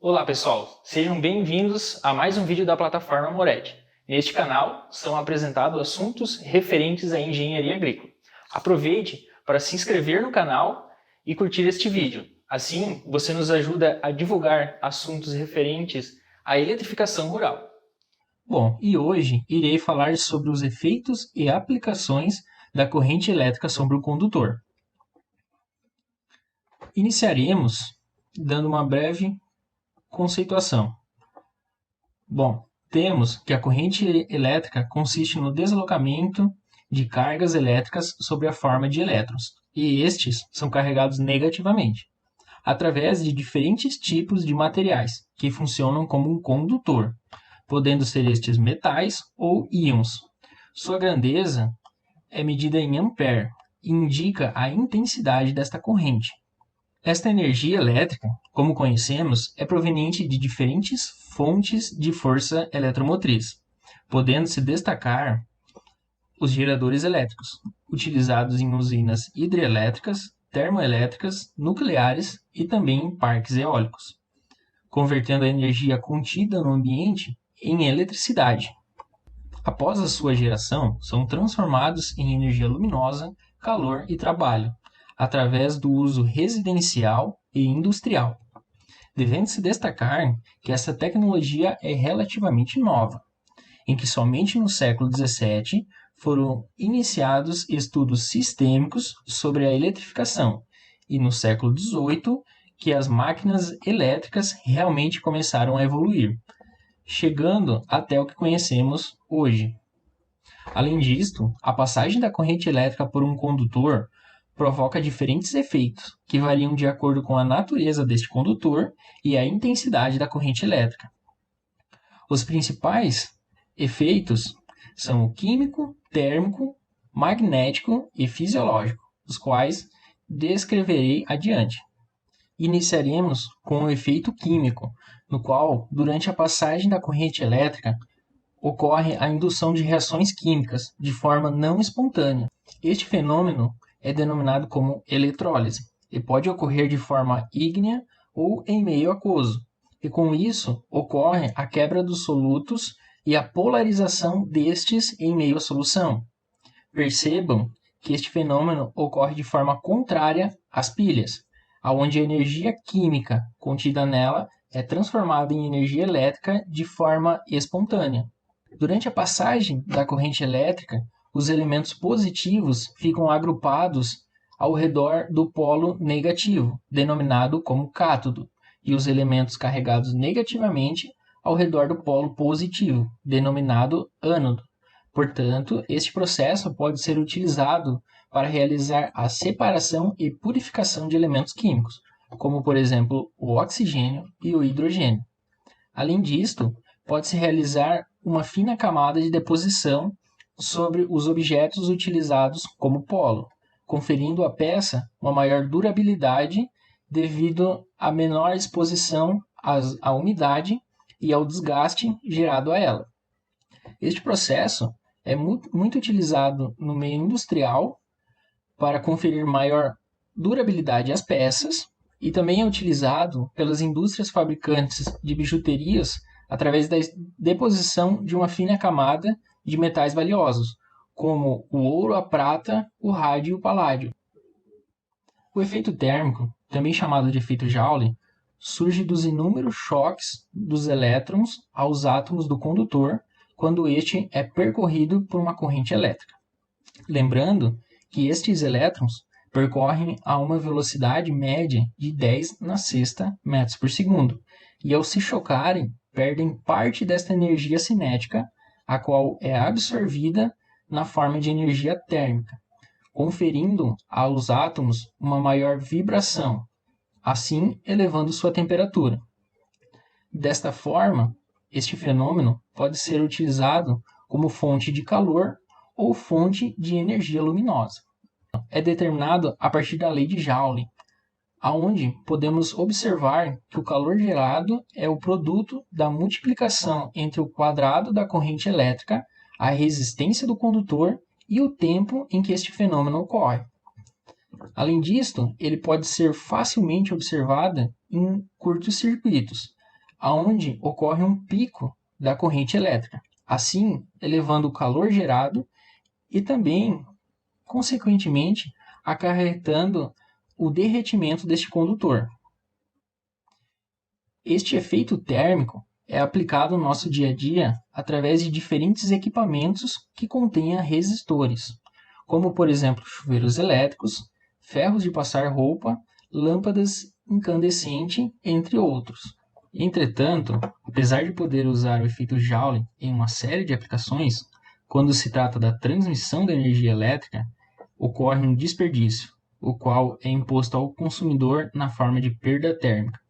Olá pessoal, sejam bem-vindos a mais um vídeo da plataforma Mored. Neste canal são apresentados assuntos referentes à engenharia agrícola. Aproveite para se inscrever no canal e curtir este vídeo. Assim, você nos ajuda a divulgar assuntos referentes à eletrificação rural. Bom, e hoje irei falar sobre os efeitos e aplicações da corrente elétrica sobre o condutor. Iniciaremos dando uma breve conceituação. Bom, temos que a corrente elétrica consiste no deslocamento de cargas elétricas sob a forma de elétrons, e estes são carregados negativamente, através de diferentes tipos de materiais que funcionam como um condutor, podendo ser estes metais ou íons. Sua grandeza é medida em ampere e indica a intensidade desta corrente. Esta energia elétrica, como conhecemos, é proveniente de diferentes fontes de força eletromotriz, podendo-se destacar os geradores elétricos, utilizados em usinas hidrelétricas, termoelétricas, nucleares e também em parques eólicos, convertendo a energia contida no ambiente em eletricidade. Após a sua geração, são transformados em energia luminosa, calor e trabalho, através do uso residencial e industrial. Devendo-se destacar que essa tecnologia é relativamente nova, em que somente no século XVII foram iniciados estudos sistêmicos sobre a eletrificação, e no século XVIII que as máquinas elétricas realmente começaram a evoluir, chegando até o que conhecemos hoje. Além disto, a passagem da corrente elétrica por um condutor provoca diferentes efeitos, que variam de acordo com a natureza deste condutor e a intensidade da corrente elétrica. Os principais efeitos são o químico, térmico, magnético e fisiológico, os quais descreverei adiante. Iniciaremos com o efeito químico, no qual, durante a passagem da corrente elétrica, ocorre a indução de reações químicas de forma não espontânea. Este fenômeno é denominado como eletrólise e pode ocorrer de forma ígnea ou em meio aquoso, e com isso ocorre a quebra dos solutos e a polarização destes em meio à solução. Percebam que este fenômeno ocorre de forma contrária às pilhas, onde a energia química contida nela é transformada em energia elétrica de forma espontânea. Durante a passagem da corrente elétrica, os elementos positivos ficam agrupados ao redor do polo negativo, denominado como cátodo, e os elementos carregados negativamente ao redor do polo positivo, denominado ânodo. Portanto, este processo pode ser utilizado para realizar a separação e purificação de elementos químicos, como por exemplo o oxigênio e o hidrogênio. Além disto, pode-se realizar uma fina camada de deposição sobre os objetos utilizados como polo, conferindo à peça uma maior durabilidade devido à menor exposição à umidade e ao desgaste gerado a ela. Este processo é muito utilizado no meio industrial para conferir maior durabilidade às peças e também é utilizado pelas indústrias fabricantes de bijuterias através da deposição de uma fina camada de metais valiosos, como o ouro, a prata, o rádio e o paládio. O efeito térmico, também chamado de efeito Joule, surge dos inúmeros choques dos elétrons aos átomos do condutor quando este é percorrido por uma corrente elétrica. Lembrando que estes elétrons percorrem a uma velocidade média de 10⁶ metros por segundo, e ao se chocarem, perdem parte desta energia cinética, a qual é absorvida na forma de energia térmica, conferindo aos átomos uma maior vibração, assim elevando sua temperatura. Desta forma, este fenômeno pode ser utilizado como fonte de calor ou fonte de energia luminosa. É determinado a partir da lei de Joule, aonde podemos observar que o calor gerado é o produto da multiplicação entre o quadrado da corrente elétrica, a resistência do condutor e o tempo em que este fenômeno ocorre. Além disto, ele pode ser facilmente observado em curtos circuitos, onde ocorre um pico da corrente elétrica, assim elevando o calor gerado e também, consequentemente, acarretando o derretimento deste condutor. Este efeito térmico é aplicado no nosso dia a dia através de diferentes equipamentos que contenham resistores, como por exemplo chuveiros elétricos, ferros de passar roupa, lâmpadas incandescentes, entre outros. Entretanto, apesar de poder usar o efeito Joule em uma série de aplicações, quando se trata da transmissão da energia elétrica, ocorre um desperdício, o qual é imposto ao consumidor na forma de perda térmica,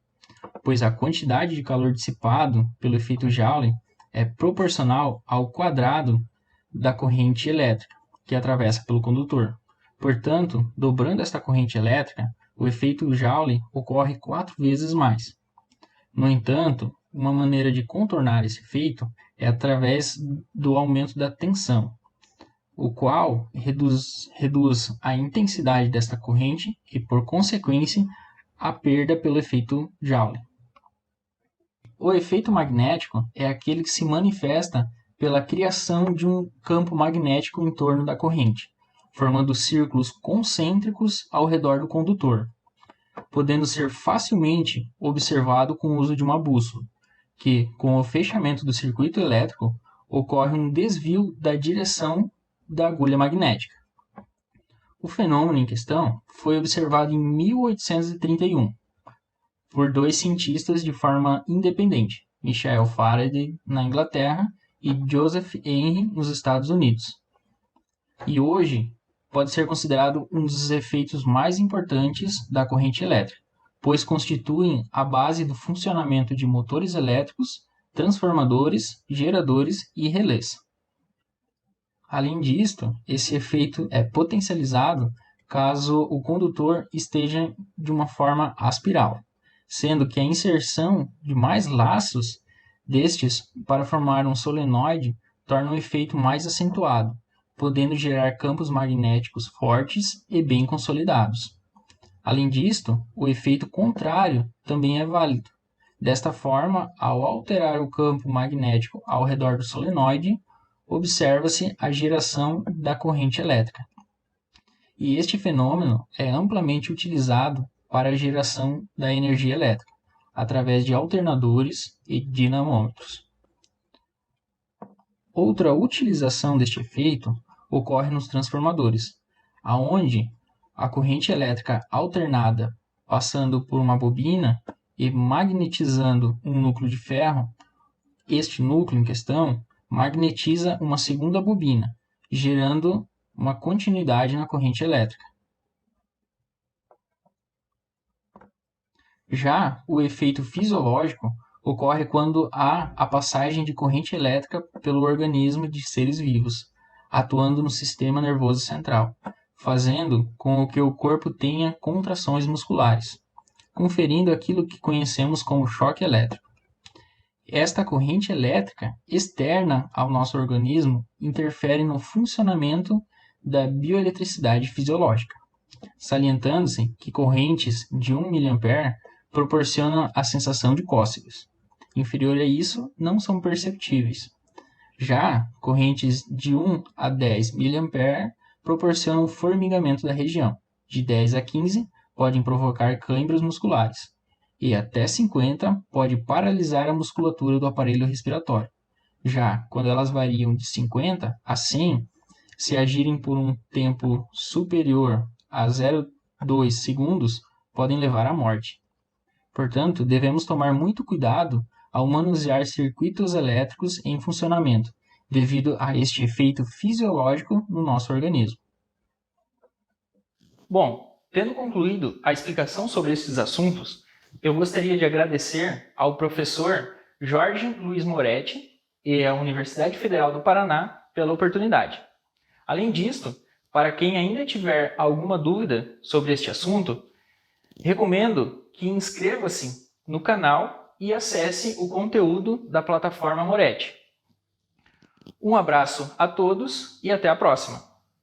pois a quantidade de calor dissipado pelo efeito Joule é proporcional ao quadrado da corrente elétrica que atravessa pelo condutor. Portanto, dobrando esta corrente elétrica, o efeito Joule ocorre 4 vezes mais. No entanto, uma maneira de contornar esse efeito é através do aumento da tensão, o qual reduz a intensidade desta corrente e, por consequência, a perda pelo efeito Joule. O efeito magnético é aquele que se manifesta pela criação de um campo magnético em torno da corrente, formando círculos concêntricos ao redor do condutor, podendo ser facilmente observado com o uso de uma bússola, que, com o fechamento do circuito elétrico, ocorre um desvio da direção da agulha magnética. O fenômeno em questão foi observado em 1831 por 2 cientistas de forma independente, Michael Faraday na Inglaterra e Joseph Henry nos Estados Unidos. E hoje pode ser considerado um dos efeitos mais importantes da corrente elétrica, pois constituem a base do funcionamento de motores elétricos, transformadores, geradores e relés. Além disto, esse efeito é potencializado caso o condutor esteja de uma forma aspiral, sendo que a inserção de mais laços destes para formar um solenoide torna o efeito mais acentuado, podendo gerar campos magnéticos fortes e bem consolidados. Além disto, o efeito contrário também é válido. Desta forma, ao alterar o campo magnético ao redor do solenoide, observa-se a geração da corrente elétrica. E este fenômeno é amplamente utilizado para a geração da energia elétrica, através de alternadores e dinamômetros. Outra utilização deste efeito ocorre nos transformadores, aonde a corrente elétrica alternada passando por uma bobina e magnetizando um núcleo de ferro, este núcleo em questão magnetiza uma segunda bobina, gerando uma continuidade na corrente elétrica. Já o efeito fisiológico ocorre quando há a passagem de corrente elétrica pelo organismo de seres vivos, atuando no sistema nervoso central, fazendo com que o corpo tenha contrações musculares, conferindo aquilo que conhecemos como choque elétrico. Esta corrente elétrica externa ao nosso organismo interfere no funcionamento da bioeletricidade fisiológica, salientando-se que correntes de 1 mA proporcionam a sensação de cócegas. Inferior a isso, não são perceptíveis. Já correntes de 1 a 10 mA proporcionam formigamento da região. De 10 a 15 podem provocar câimbras musculares. E até 50 pode paralisar a musculatura do aparelho respiratório. Já quando elas variam de 50 a 100, se agirem por um tempo superior a 0,2 segundos, podem levar à morte. Portanto, devemos tomar muito cuidado ao manusear circuitos elétricos em funcionamento, devido a este efeito fisiológico no nosso organismo. Bom, tendo concluído a explicação sobre esses assuntos, eu gostaria de agradecer ao professor Jorge Luiz Moretti e à Universidade Federal do Paraná pela oportunidade. Além disso, para quem ainda tiver alguma dúvida sobre este assunto, recomendo que inscreva-se no canal e acesse o conteúdo da plataforma Moretti. Um abraço a todos e até a próxima!